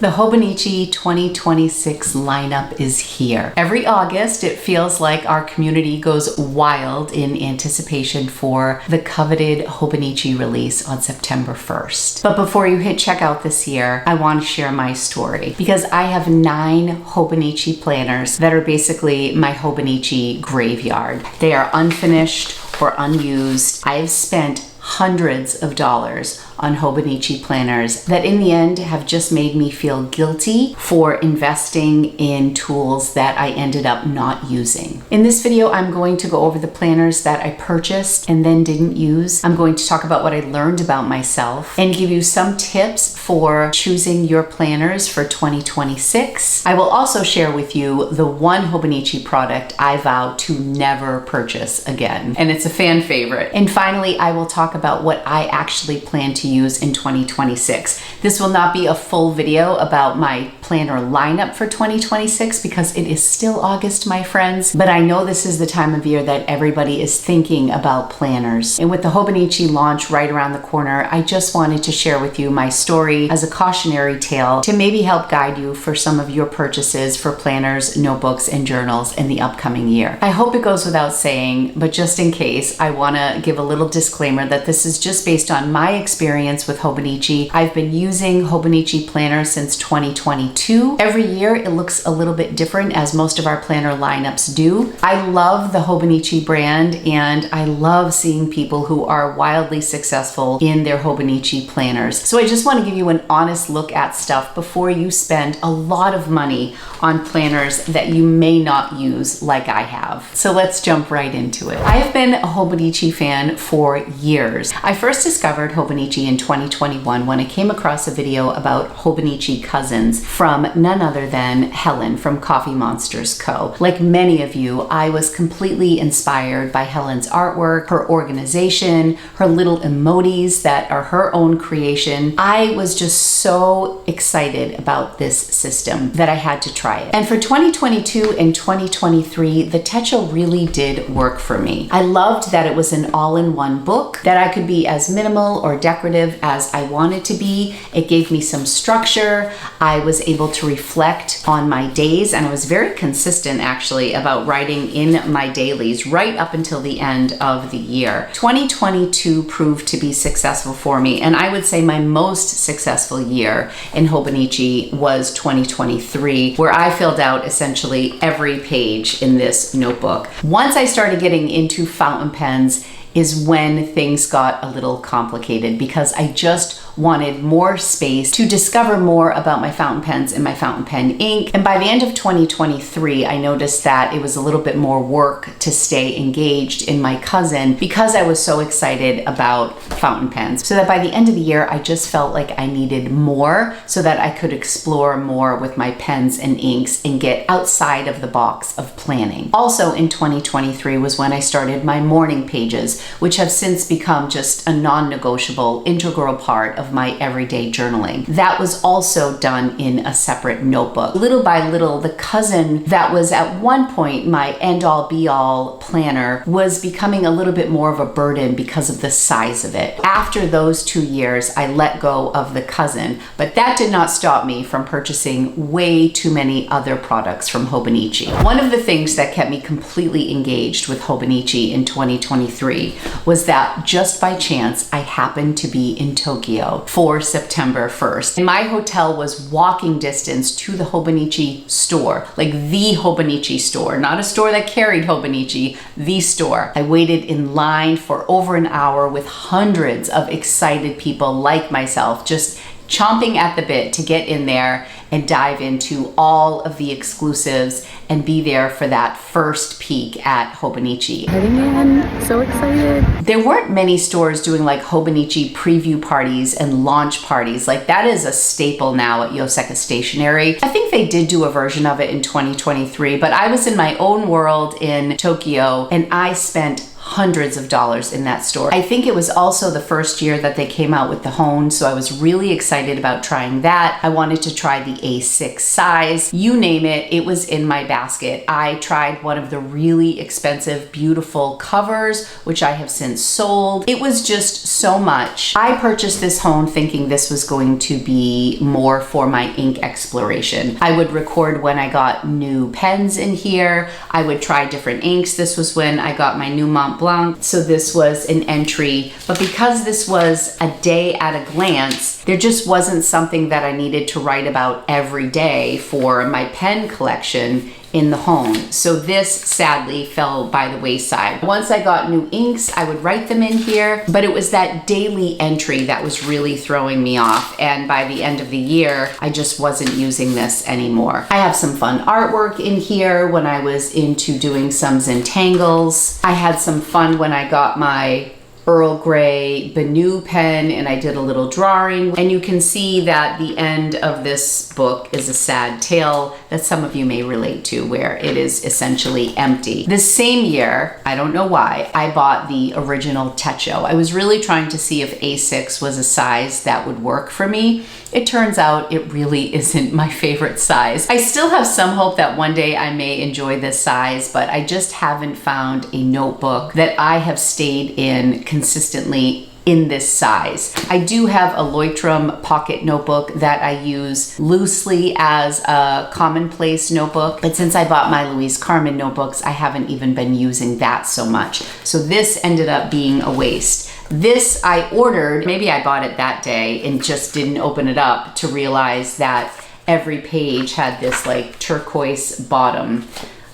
The Hobonichi 2026 lineup is here. Every August, it feels like our community goes wild in anticipation for the coveted Hobonichi release on September 1st. But before you hit checkout this year, I want to share my story because I have 9 Hobonichi planners that are basically my Hobonichi graveyard. They are unfinished or unused. I've spent hundreds of dollars on Hobonichi planners that in the end have just made me feel guilty for investing in tools that I ended up not using. In this video, I'm going to go over the planners that I purchased and then didn't use. I'm going to talk about what I learned about myself and give you some tips for choosing your planners for 2026. I will also share with you the one Hobonichi product I vow to never purchase again, and it's a fan favorite. And finally, I will talk about what I actually plan to use in 2026. This will not be a full video about my planner lineup for 2026 because it is still August, my friends, but I know this is the time of year that everybody is thinking about planners. And with the Hobonichi launch right around the corner, I just wanted to share with you my story as a cautionary tale to maybe help guide you for some of your purchases for planners, notebooks, and journals in the upcoming year. I hope it goes without saying, but just in case, I want to give a little disclaimer that this is just based on my experience with Hobonichi. I've been using Hobonichi planner since 2022. Every year it looks a little bit different, as most of our planner lineups do. I love the Hobonichi brand and I love seeing people who are wildly successful in their Hobonichi planners. So I just want to give you an honest look at stuff before you spend a lot of money on planners that you may not use like I have. So let's jump right into it. I have been a Hobonichi fan for years. I first discovered Hobonichi in 2021 when I came across a video about Hobonichi cousins from none other than Helen from Coffee Monsters Co. Like many of you, I was completely inspired by Helen's artwork, her organization, her little emojis that are her own creation. I was just so excited about this system that I had to try it. And for 2022 and 2023, the Techo really did work for me. I loved that it was an all-in-one book, that I could be as minimal or decorative as I wanted to be. It gave me some structure. I was able to reflect on my days, and I was very consistent actually about writing in my dailies right up until the end of the year. 2022 proved to be successful for me, and I would say my most successful year in Hobonichi was 2023, where I filled out essentially every page in this notebook. Once I started getting into fountain pens is when things got a little complicated because I just wanted more space to discover more about my fountain pens and my fountain pen ink. And by the end of 2023, I noticed that it was a little bit more work to stay engaged in my cousin because I was so excited about fountain pens. So that by the end of the year, I just felt like I needed more so that I could explore more with my pens and inks and get outside of the box of planning. Also in 2023 was when I started my morning pages, which have since become just a non-negotiable, integral part of my everyday journaling. That was also done in a separate notebook. Little by little, the cousin that was at one point my end-all be-all planner was becoming a little bit more of a burden because of the size of it. After those 2 years, I let go of the cousin, but that did not stop me from purchasing way too many other products from Hobonichi. One of the things that kept me completely engaged with Hobonichi in 2023 was that just by chance, I happened to be in Tokyo for September 1st. And my hotel was walking distance to the Hobonichi store, like the Hobonichi store, not a store that carried Hobonichi, the store. I waited in line for over an hour with hundreds of excited people like myself, just chomping at the bit to get in there and dive into all of the exclusives and be there for that first peek at Hobonichi. Heading in, so excited. There weren't many stores doing like Hobonichi preview parties and launch parties. Like that is a staple now at Yoseka Stationery. I think they did do a version of it in 2023, but I was in my own world in Tokyo and I spent hundreds of dollars in that store. I think it was also the first year that they came out with the Hone, so I was really excited about trying that. I wanted to try the A6 size. You name it, it was in my basket. I tried one of the really expensive, beautiful covers, which I have since sold. It was just so much. I purchased this Hone thinking this was going to be more for my ink exploration. I would record when I got new pens in here. I would try different inks. This was when I got my new Mont Blanc. So this was an entry, but because this was a day at a glance, there just wasn't something that I needed to write about every day for my pen collection in the Hone. So this sadly fell by the wayside. Once I got new inks, I would write them in here, but it was that daily entry that was really throwing me off. And by the end of the year, I just wasn't using this anymore. I have some fun artwork in here when I was into doing some Zentangles. I had some fun when I got my Earl Grey Benu pen and I did a little drawing, and you can see that the end of this book is a sad tale that some of you may relate to, where it is essentially empty. This same year, I don't know why, I bought the original Techo. I was really trying to see if A6 was a size that would work for me. It turns out it really isn't my favorite size. I still have some hope that one day I may enjoy this size, but I just haven't found a notebook that I have stayed in consistently in this size. I do have a Leutram pocket notebook that I use loosely as a commonplace notebook, but since I bought my Louise Carmen notebooks, I haven't even been using that so much. So this ended up being a waste. This I ordered, maybe I bought it that day and just didn't open it up to realize that every page had this like turquoise bottom.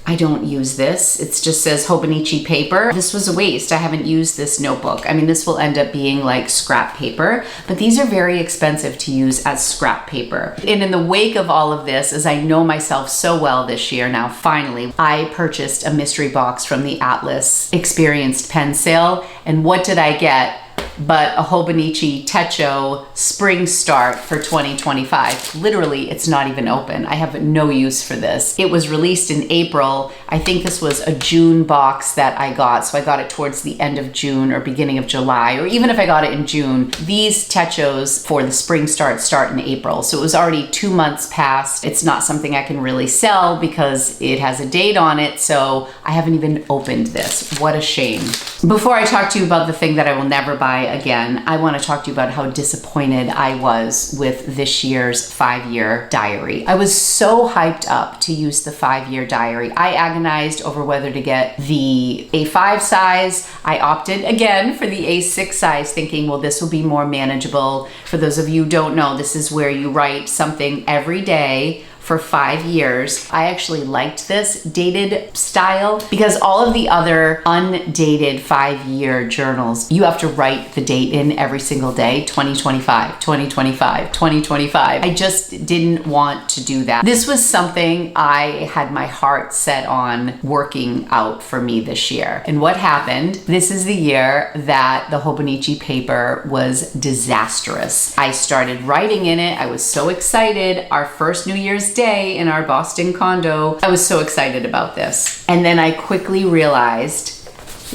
I don't use this. It just says Hobonichi paper. This was a waste. I haven't used this notebook. I mean, this will end up being like scrap paper, but these are very expensive to use as scrap paper. And in the wake of all of this, as I know myself so well this year now, finally, I purchased a mystery box from the Atlas Experienced Pen Sale. And what did I get? But a Hobonichi Techo Spring Start for 2025. Literally, it's not even open. I have no use for this. It was released in April. I think this was a June box that I got. So I got it towards the end of June or beginning of July, or even if I got it in June. These Techos for the Spring Start in April. So it was already 2 months past. It's not something I can really sell because it has a date on it. So I haven't even opened this. What a shame. Before I talk to you about the thing that I will never buy again, I want to talk to you about how disappointed I was with this year's 5-year diary. I was so hyped up to use the 5-year diary. I agonized over whether to get the A5 size. I opted again for the A6 size, thinking, well, this will be more manageable. For those of you who don't know, this is where you write something every day for 5 years. I actually liked this dated style because all of the other undated 5-year journals, you have to write the date in every single day, 2025, 2025, 2025. I just didn't want to do that. This was something I had my heart set on working out for me this year. And what happened? This is the year that the Hobonichi paper was disastrous. I started writing in it. I was so excited. Our first New Year's Day in our Boston condo. I was so excited about this. And then I quickly realized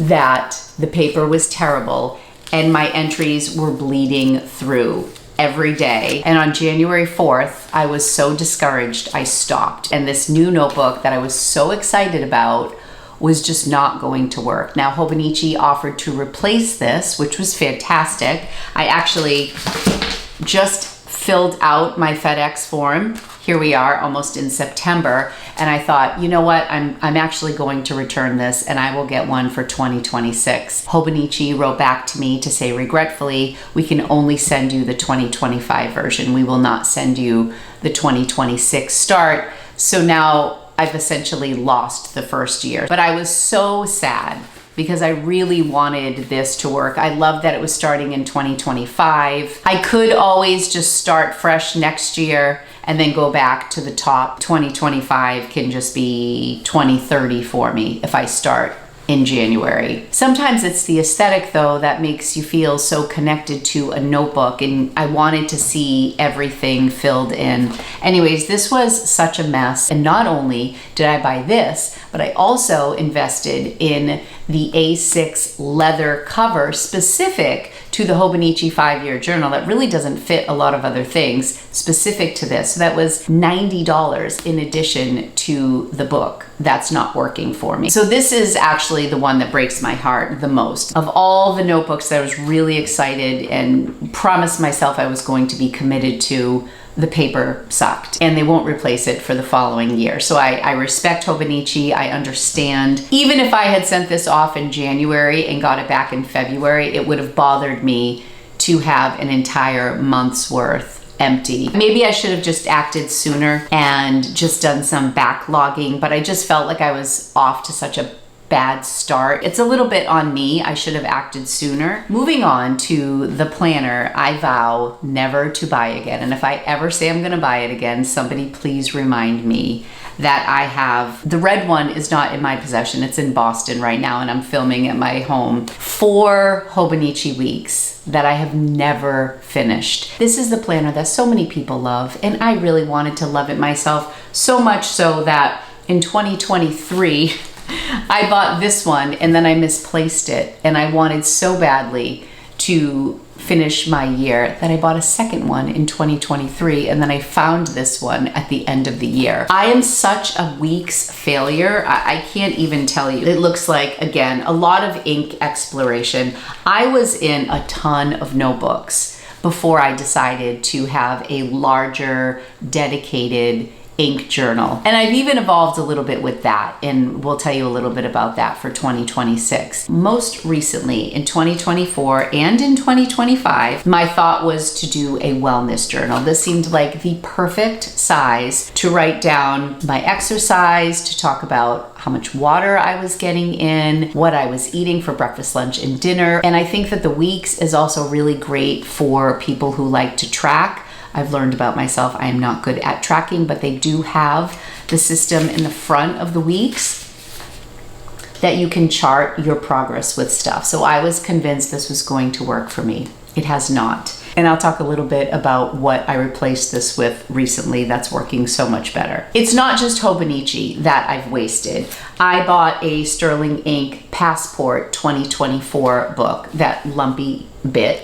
that the paper was terrible and my entries were bleeding through every day. And on January 4th, I was so discouraged, I stopped. And this new notebook that I was so excited about was just not going to work. Now, Hobonichi offered to replace this, which was fantastic. I actually just filled out my FedEx form. Here we are almost in September. And I thought, you know what? I'm actually going to return this and I will get one for 2026. Hobonichi wrote back to me to say, regretfully, we can only send you the 2025 version. We will not send you the 2026 start. So now I've essentially lost the first year. But I was so sad because I really wanted this to work. I love that it was starting in 2025. I could always just start fresh next year and then go back to the top. 2025 can just be 2030 for me if I start in January. Sometimes it's the aesthetic though that makes you feel so connected to a notebook, and I wanted to see everything filled in. Anyways, this was such a mess, and not only did I buy this, but I also invested in the A6 leather cover specific to the Hobonichi 5-year journal that really doesn't fit a lot of other things specific to this. So that was $90 in addition to the book. That's not working for me. So this is actually the one that breaks my heart the most. Of all the notebooks that I was really excited and promised myself I was going to be committed to, the paper sucked, and they won't replace it for the following year. So I respect Hobonichi. I understand. Even if I had sent this off in January and got it back in February, it would have bothered me to have an entire month's worth empty. Maybe I should have just acted sooner and just done some backlogging, but I just felt like I was off to such a bad start. It's a little bit on me. I should have acted sooner. Moving on to the planner, I vow never to buy again. And if I ever say I'm gonna buy it again, somebody please remind me that I have, the red one is not in my possession. It's in Boston right now and I'm filming at my home. 4 Hobonichi weeks that I have never finished. This is the planner that so many people love, and I really wanted to love it myself, so much so that in 2023, I bought this one and then I misplaced it, and I wanted so badly to finish my year that I bought a second one in 2023, and then I found this one at the end of the year. I am such a week's failure. I can't even tell you. It looks like, again, a lot of ink exploration. I was in a ton of notebooks before I decided to have a larger, dedicated ink journal. And I've even evolved a little bit with that, and we'll tell you a little bit about that for 2026. Most recently in 2024 and in 2025, my thought was to do a wellness journal. This seemed like the perfect size to write down my exercise, to talk about how much water I was getting in, what I was eating for breakfast, lunch, and dinner. And I think that the weeks is also really great for people who like to track. I've learned about myself, I am not good at tracking, but they do have the system in the front of the weeks that you can chart your progress with stuff. So I was convinced this was going to work for me. It has not. And I'll talk a little bit about what I replaced this with recently that's working so much better. It's not just Hobonichi that I've wasted. I bought a Sterling Ink Passport 2024 book, that lumpy bit,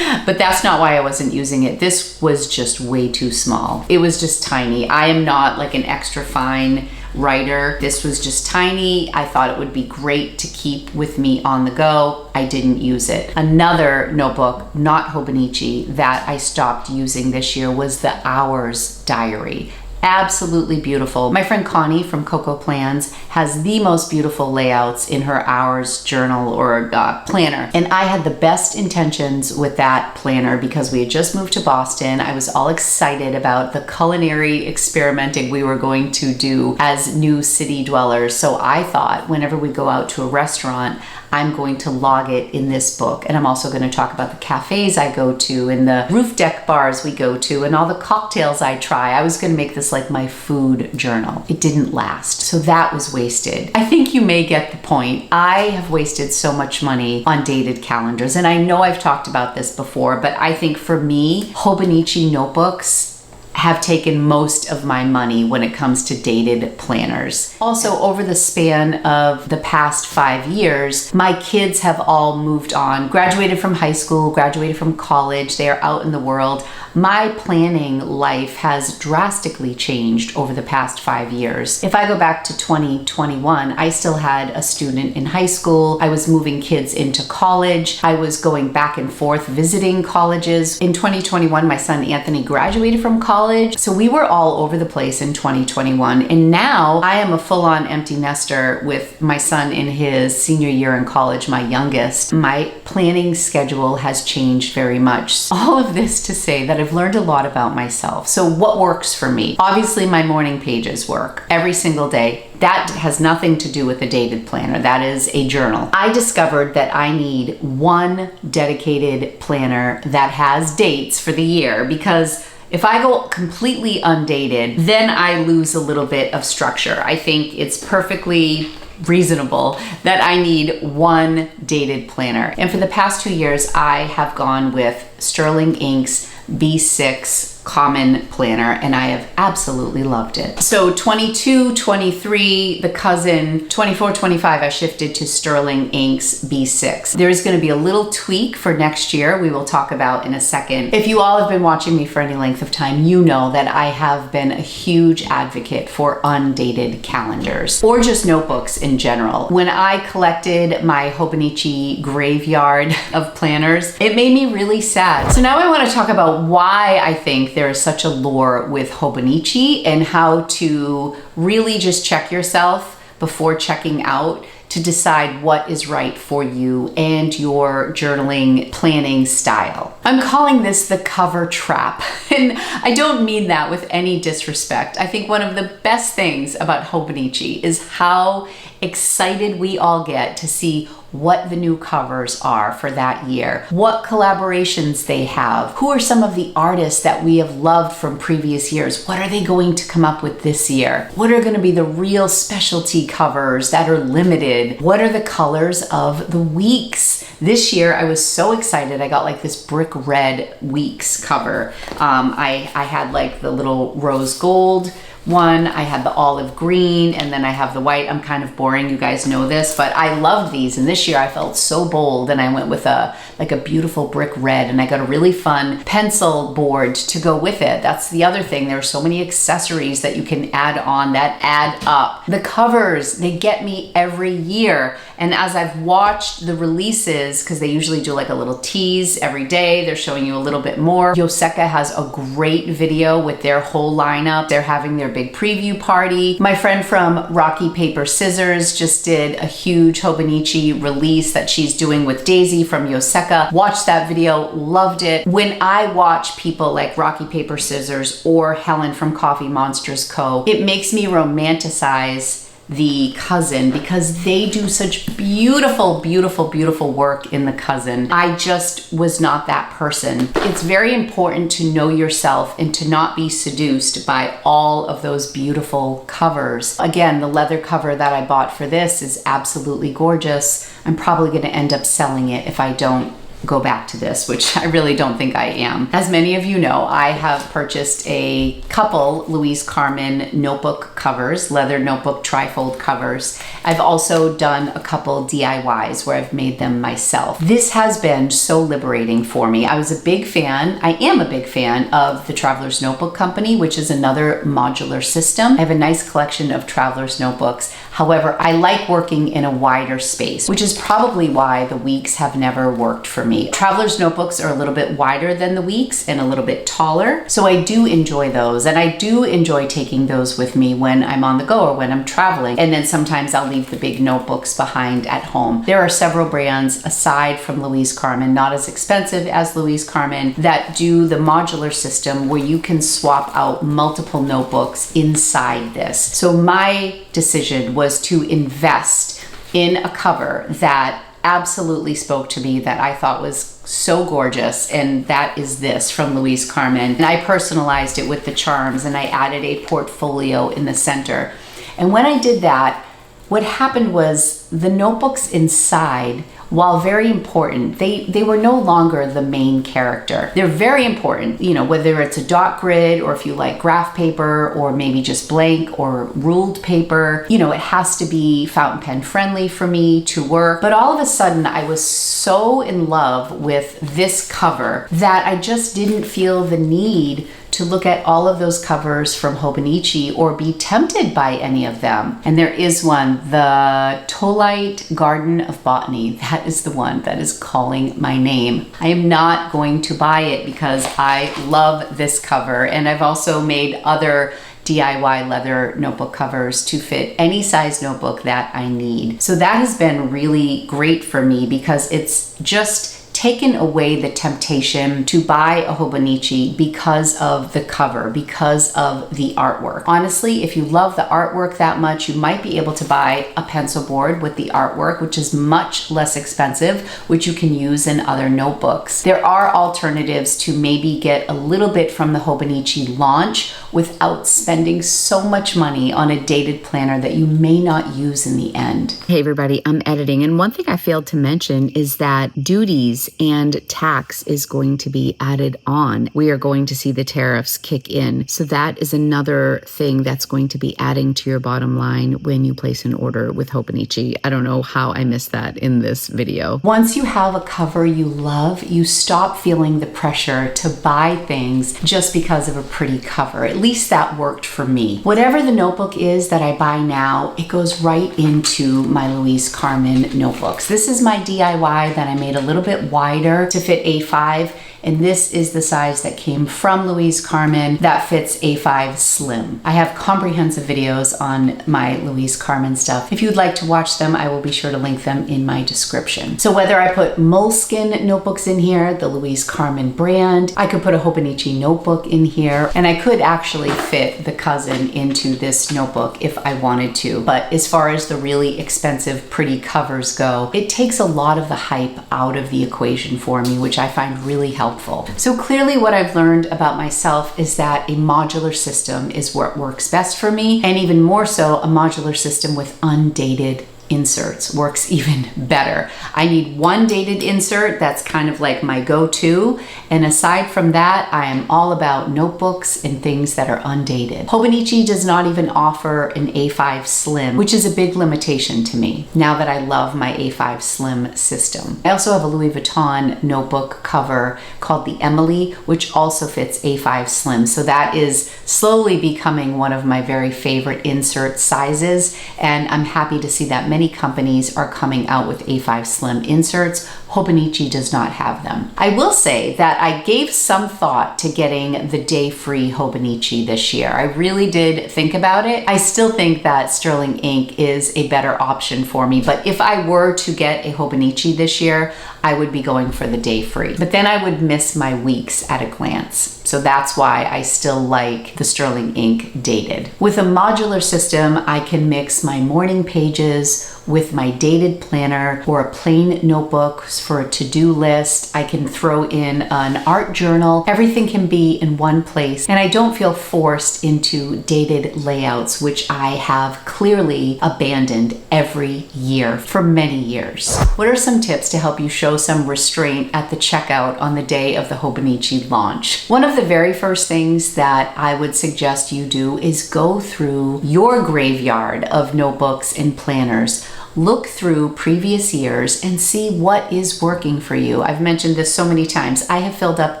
but that's not why I wasn't using it. This was just way too small. It was just tiny. I am not like an extra fine writer. This was just tiny. I thought it would be great to keep with me on the go. I didn't use it. Another notebook, not Hobonichi, that I stopped using this year was the Hours Diary. Absolutely beautiful. My friend Connie from Coco Plans has the most beautiful layouts in her Hours journal or planner. And I had the best intentions with that planner because we had just moved to Boston. I was all excited about the culinary experimenting we were going to do as new city dwellers. So I thought whenever we go out to a restaurant, I'm going to log it in this book. And I'm also going to talk about the cafes I go to and the roof deck bars we go to and all the cocktails I try. I was going to make this like my food journal. It didn't last. So that was wasted. I think you may get the point. I have wasted so much money on dated calendars. And I know I've talked about this before, but I think for me, Hobonichi notebooks have taken most of my money when it comes to dated planners. Also, over the span of the past 5 years, my kids have all moved on, graduated from high school, graduated from college, they are out in the world. My planning life has drastically changed over the past 5 years. If I go back to 2021, I still had a student in high school. I was moving kids into college. I was going back and forth visiting colleges. In 2021, my son Anthony graduated from college. So we were all over the place in 2021. And now I am a full-on empty nester with my son in his senior year in college, my youngest. My planning schedule has changed very much. All of this to say that I've learned a lot about myself. So what works for me? Obviously my morning pages work every single day. That has nothing to do with a dated planner. That is a journal. I discovered that I need one dedicated planner that has dates for the year, because if I go completely undated, then I lose a little bit of structure. I think it's perfectly reasonable that I need one dated planner. And for the past 2 years, I have gone with Sterling Inc.'s B6 common planner, and I have absolutely loved it. So 22, 23, the cousin, 24, 25, I shifted to Sterling Inc.'s B6. There's going to be a little tweak for next year we will talk about in a second. If you all have been watching me for any length of time, you know that I have been a huge advocate for undated calendars or just notebooks in general. When I collected my Hobonichi graveyard of planners, it made me really sad. So now I want to talk about why I think there is such a lure with Hobonichi and how to really just check yourself before checking out to decide what is right for you and your journaling planning style. I'm calling this the cover trap, and I don't mean that with any disrespect. I think one of the best things about Hobonichi is how excited we all get to see what the new covers are for that year, what collaborations they have, who are some of the artists that we have loved from previous years, what are they going to come up with this year, what are going to be the real specialty covers that are limited, what are the colors of the weeks. This year I was so excited, I got like this brick red weeks cover. I had like the little rose gold one, I had the olive green, and then I have the white. I'm kind of boring, you guys know this, but I love these, and this year I felt so bold and I went with a beautiful brick red, and I got a really fun pencil board to go with it. That's the other thing, there are so many accessories that you can add on that add up. The covers, they get me every year, and as I've watched the releases, because they usually do like a little tease every day, they're showing you a little bit more. Yoseka has a great video with their whole lineup. They're having their big preview party. My friend from Rocky Paper Scissors just did a huge Hobonichi release that she's doing with Daisy from Yoseka. Watched that video, loved it. When I watch people like Rocky Paper Scissors or Helen from Coffee Monsters Co., it makes me romanticize the cousin because they do such beautiful, beautiful, beautiful work in the cousin. I just was not that person. It's very important to know yourself and to not be seduced by all of those beautiful covers. Again, the leather cover that I bought for this is absolutely gorgeous. I'm probably going to end up selling it if I don't go back to this, which I really don't think I am. As many of you know, I have purchased a couple Louise Carmen notebook covers, leather notebook trifold covers. I've also done a couple DIYs where I've made them myself. This has been so liberating for me. I was a big fan, I am a big fan of the Traveler's Notebook Company, which is another modular system. I have a nice collection of Traveler's notebooks. However, I like working in a wider space, which is probably why the weeks have never worked for me. Traveler's notebooks are a little bit wider than the weeks and a little bit taller, so I do enjoy those, and I do enjoy taking those with me when I'm on the go or when I'm traveling, and then sometimes I'll leave the big notebooks behind at home. There are several brands aside from Louise Carmen, not as expensive as Louise Carmen, that do the modular system where you can swap out multiple notebooks inside this. So my decision was to invest in a cover that absolutely spoke to me, that I thought was so gorgeous, and that is this from Louise Carmen. And I personalized it with the charms, and I added a portfolio in the center. And when I did that, what happened was the notebooks inside, while very important, they were no longer the main character. They're very important, you know, whether it's a dot grid or if you like graph paper or maybe just blank or ruled paper, you know, it has to be fountain pen friendly for me to work. But all of a sudden I was so in love with this cover that I just didn't feel the need to look at all of those covers from Hobonichi or be tempted by any of them. And there is one, the Tolite Garden of Botany. That is the one that is calling my name. I am not going to buy it because I love this cover, and I've also made other DIY leather notebook covers to fit any size notebook that I need. So that has been really great for me because it's just taken away the temptation to buy a Hobonichi because of the cover, because of the artwork. Honestly, if you love the artwork that much, you might be able to buy a pencil board with the artwork, which is much less expensive, which you can use in other notebooks. There are alternatives to maybe get a little bit from the Hobonichi launch without spending so much money on a dated planner that you may not use in the end. Hey everybody, I'm editing, and one thing I failed to mention is that duties and tax is going to be added on. We are going to see the tariffs kick in. So that is another thing that's going to be adding to your bottom line when you place an order with Hobonichi. I don't know how I missed that in this video. Once you have a cover you love, you stop feeling the pressure to buy things just because of a pretty cover. At least that worked for me. Whatever the notebook is that I buy now, it goes right into my Louise Carmen notebooks. This is my DIY that I made a little bit wider to fit A5, and this is the size that came from Louise Carmen that fits A5 Slim. I have comprehensive videos on my Louise Carmen stuff. If you'd like to watch them, I will be sure to link them in my description. So whether I put Moleskine notebooks in here, the Louise Carmen brand, I could put a Hobonichi notebook in here, and I could actually fit the cousin into this notebook if I wanted to. But as far as the really expensive, pretty covers go, it takes a lot of the hype out of the equation for me, which I find really helpful. So clearly what I've learned about myself is that a modular system is what works best for me, and even more so, a modular system with undated inserts works even better. I need one dated insert that's kind of like my go-to, and aside from that, I am all about notebooks and things that are undated. Hobonichi does not even offer an A5 Slim, which is a big limitation to me now that I love my A5 Slim system. I also have a Louis Vuitton notebook cover called the Emily, which also fits A5 Slim, so that is slowly becoming one of my very favorite insert sizes, and I'm happy to see that many companies are coming out with A5 Slim inserts. Hobonichi does not have them. I will say that I gave some thought to getting the day-free Hobonichi this year. I really did think about it. I still think that sterling ink is a better option for me, but if I were to get a Hobonichi this year, I would be going for the day-free. But then I would miss my weeks at a glance. So that's why I still like the sterling ink dated. With a modular system, I can mix my morning pages with my dated planner or a plain notebook for a to-do list. I can throw in an art journal. Everything can be in one place, and I don't feel forced into dated layouts, which I have clearly abandoned every year for many years. What are some tips to help you show some restraint at the checkout on the day of the Hobonichi launch? One of the very first things that I would suggest you do is go through your graveyard of notebooks and planners. Look through previous years and see what is working for you. I've mentioned this so many times. I have filled up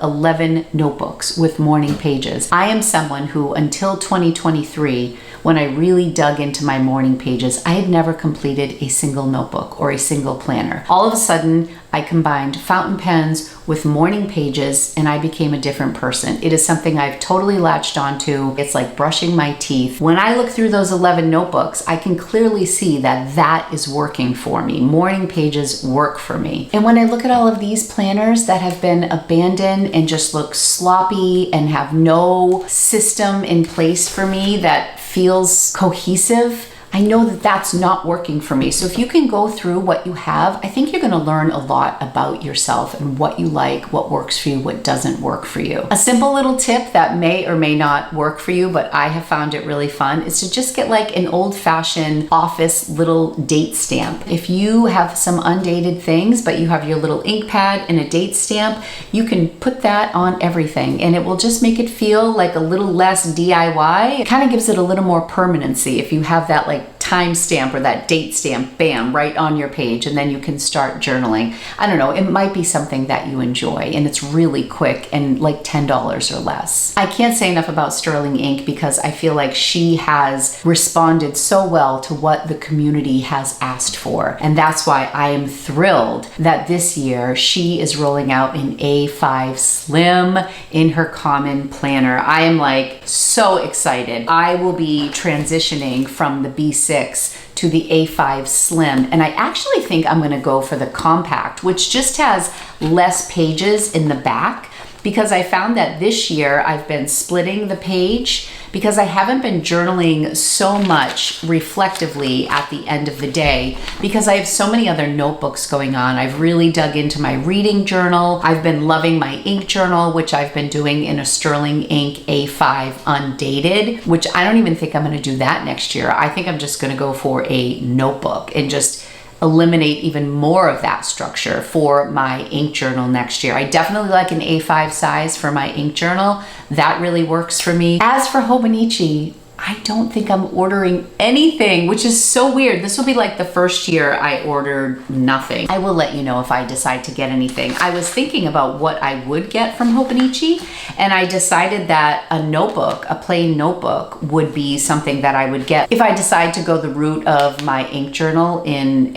11 notebooks with morning pages. I am someone who, until 2023, when I really dug into my morning pages, I had never completed a single notebook or a single planner. All of a sudden, I combined fountain pens with morning pages, and I became a different person. It is something I've totally latched onto. It's like brushing my teeth. When I look through those 11 notebooks, I can clearly see that that is working for me. Morning pages work for me. And when I look at all of these planners that have been abandoned and just look sloppy and have no system in place for me that feels cohesive, I know that that's not working for me. So if you can go through what you have, I think you're going to learn a lot about yourself and what you like, what works for you, what doesn't work for you. A simple little tip that may or may not work for you, but I have found it really fun, is to just get like an old-fashioned office little date stamp. If you have some undated things, but you have your little ink pad and a date stamp, you can put that on everything, and it will just make it feel like a little less DIY. It kind of gives it a little more permanency if you have that like time stamp or that date stamp, bam, right on your page, and then you can start journaling. I don't know, it might be something that you enjoy, and it's really quick and like $10 or less. I can't say enough about Sterling Ink because I feel like she has responded so well to what the community has asked for, and that's why I am thrilled that this year she is rolling out an A5 Slim in her common planner. I am like so excited. I will be transitioning from the B6 A6 to the A5 Slim. And I actually think I'm gonna go for the compact, which just has less pages in the back, because I found that this year I've been splitting the page because I haven't been journaling so much reflectively at the end of the day because I have so many other notebooks going on. I've really dug into my reading journal. I've been loving my ink journal, which I've been doing in a sterling ink A5 undated, which I don't even think I'm gonna do that next year. I think I'm just gonna go for a notebook and just eliminate even more of that structure for my ink journal next year. I definitely like an A5 size for my ink journal. That really works for me. As for Hobonichi, I don't think I'm ordering anything, which is so weird. This will be like the first year I ordered nothing. I will let you know if I decide to get anything. I was thinking about what I would get from Hobonichi, and I decided that a notebook, a plain notebook, would be something that I would get if I decide to go the route of my ink journal in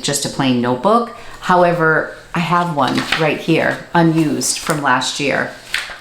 just a plain notebook. However, I have one right here, unused from last year.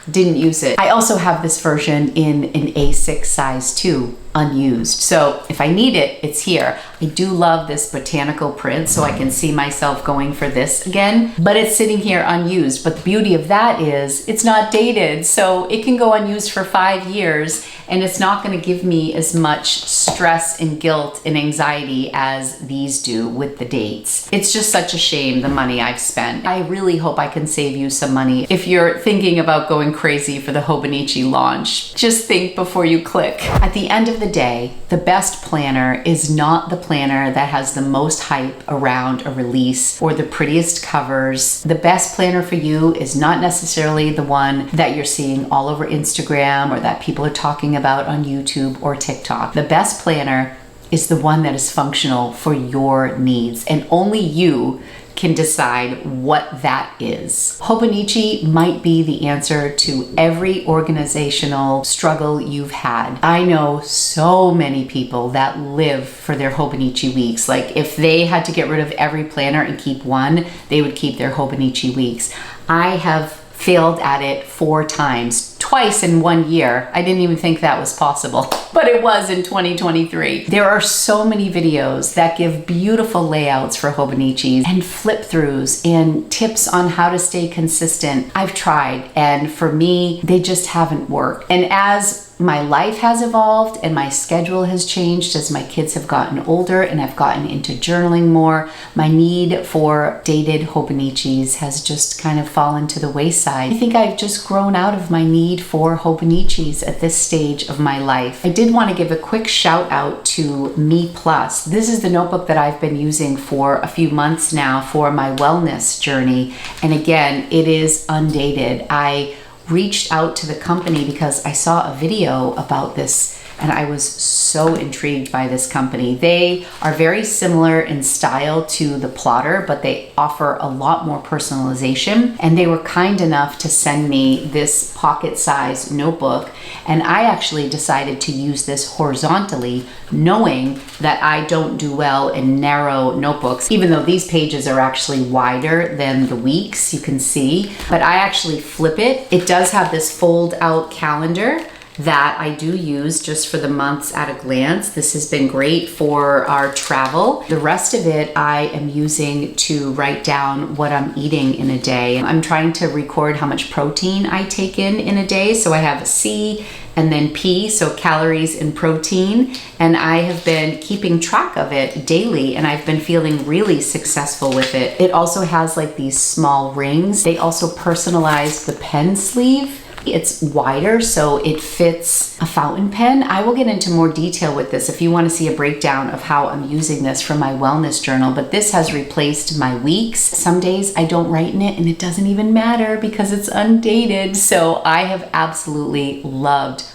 Didn't use it. I also have this version in an A6 size too, unused. So if I need it, it's here. I do love this botanical print, so I can see myself going for this again, but it's sitting here unused. But the beauty of that is it's not dated, so it can go unused for 5 years, and it's not gonna give me as much stress and guilt and anxiety as these do with the dates. It's just such a shame, the money I've spent. I really hope I can save you some money. If you're thinking about going crazy for the Hobonichi launch, just think before you click. At the end of the day, the best planner is not the planner that has the most hype around a release or the prettiest covers. The best planner for you is not necessarily the one that you're seeing all over Instagram or that people are talking about on YouTube or TikTok. The best planner is the one that is functional for your needs, and only you can decide what that is. Hobonichi might be the answer to every organizational struggle you've had. I know so many people that live for their Hobonichi weeks. Like if they had to get rid of every planner and keep one, they would keep their Hobonichi weeks. I have failed at it 4 times, twice in 1 year. I didn't even think that was possible, but it was in 2023. There are so many videos that give beautiful layouts for Hobonichis and flip throughs and tips on how to stay consistent. I've tried, and for me, they just haven't worked. And as my life has evolved and my schedule has changed as my kids have gotten older and I've gotten into journaling more, my need for dated Hobonichis has just kind of fallen to the wayside. I think I've just grown out of my need for Hobonichis at this stage of my life. I did want to give a quick shout out to Me Plus. This is the notebook that I've been using for a few months now for my wellness journey. And again, it is undated. I reached out to the company because I saw a video about this and I was so intrigued by this company. They are very similar in style to the Plotter, but they offer a lot more personalization. And they were kind enough to send me this pocket-sized notebook. And I actually decided to use this horizontally, knowing that I don't do well in narrow notebooks, even though these pages are actually wider than the weeks, you can see. But I actually flip it. It does have this fold-out calendar that I do use just for the months at a glance. This has been great for our travel. The rest of it I am using to write down what I'm eating in a day. I'm trying to record how much protein I take in a day. So I have C and then P, so calories and protein. And I have been keeping track of it daily and I've been feeling really successful with it. It also has like these small rings. They also personalized the pen sleeve. It's wider, so it fits a fountain pen. I will get into more detail with this if you want to see a breakdown of how I'm using this for my wellness journal, but this has replaced my weeks. Some days I don't write in it and it doesn't even matter because it's undated. So I have absolutely loved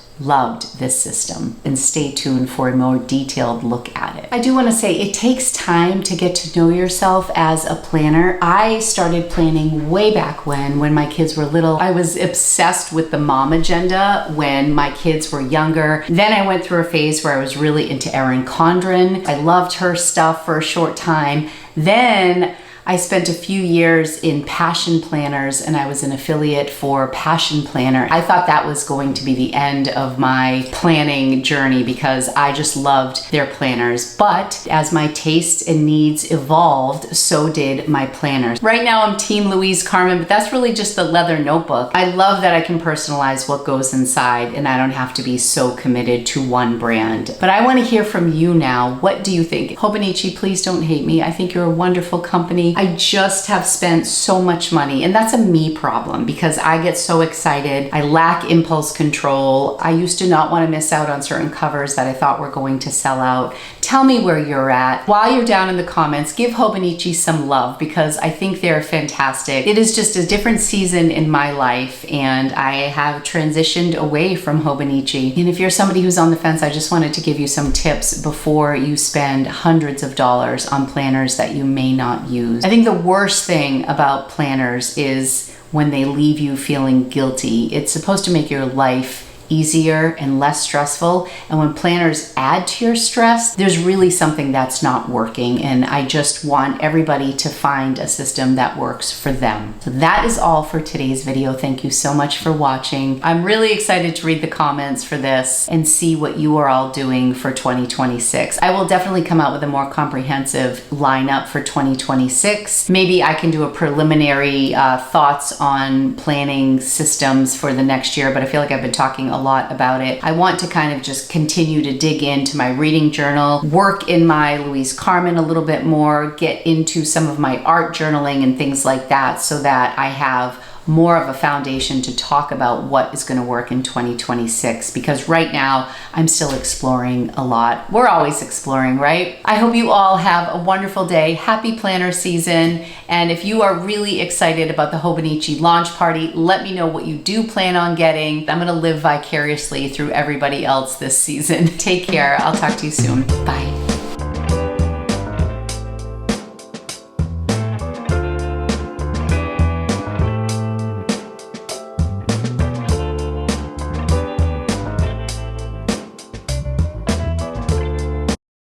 this system, and stay tuned for a more detailed look at it. I do want to say it takes time to get to know yourself as a planner. I started planning way back when my kids were little. I was obsessed with the mom agenda when my kids were younger. Then I went through a phase where I was really into Erin Condren. I loved her stuff for a short time. Then I spent a few years in Passion Planners and I was an affiliate for Passion Planner. I thought that was going to be the end of my planning journey because I just loved their planners. But as my tastes and needs evolved, so did my planners. Right now I'm Team Louise Carmen, but that's really just the leather notebook. I love that I can personalize what goes inside and I don't have to be so committed to one brand. But I want to hear from you now. What do you think? Hobonichi, please don't hate me. I think you're a wonderful company. I just have spent so much money, and that's a me problem because I get so excited. I lack impulse control. I used to not want to miss out on certain covers that I thought were going to sell out. Tell me where you're at. While you're down in the comments, give Hobonichi some love because I think they're fantastic. It is just a different season in my life and I have transitioned away from Hobonichi. And if you're somebody who's on the fence, I just wanted to give you some tips before you spend hundreds of dollars on planners that you may not use. I think the worst thing about planners is when they leave you feeling guilty. It's supposed to make your life easier and less stressful. And when planners add to your stress, there's really something that's not working. And I just want everybody to find a system that works for them. So that is all for today's video. Thank you so much for watching. I'm really excited to read the comments for this and see what you are all doing for 2026. I will definitely come out with a more comprehensive lineup for 2026. Maybe I can do a preliminary thoughts on planning systems for the next year, but I feel like I've been talking a lot about it. I want to kind of just continue to dig into my reading journal, work in my Louise Carmen a little bit more, get into some of my art journaling and things like that so that I have more of a foundation to talk about what is going to work in 2026 because right now I'm still exploring a lot. We're always exploring, right? I hope you all have a wonderful day. Happy planner season. And if you are really excited about the Hobonichi launch party, let me know what you do plan on getting. I'm going to live vicariously through everybody else this season. Take care. I'll talk to you soon. Bye.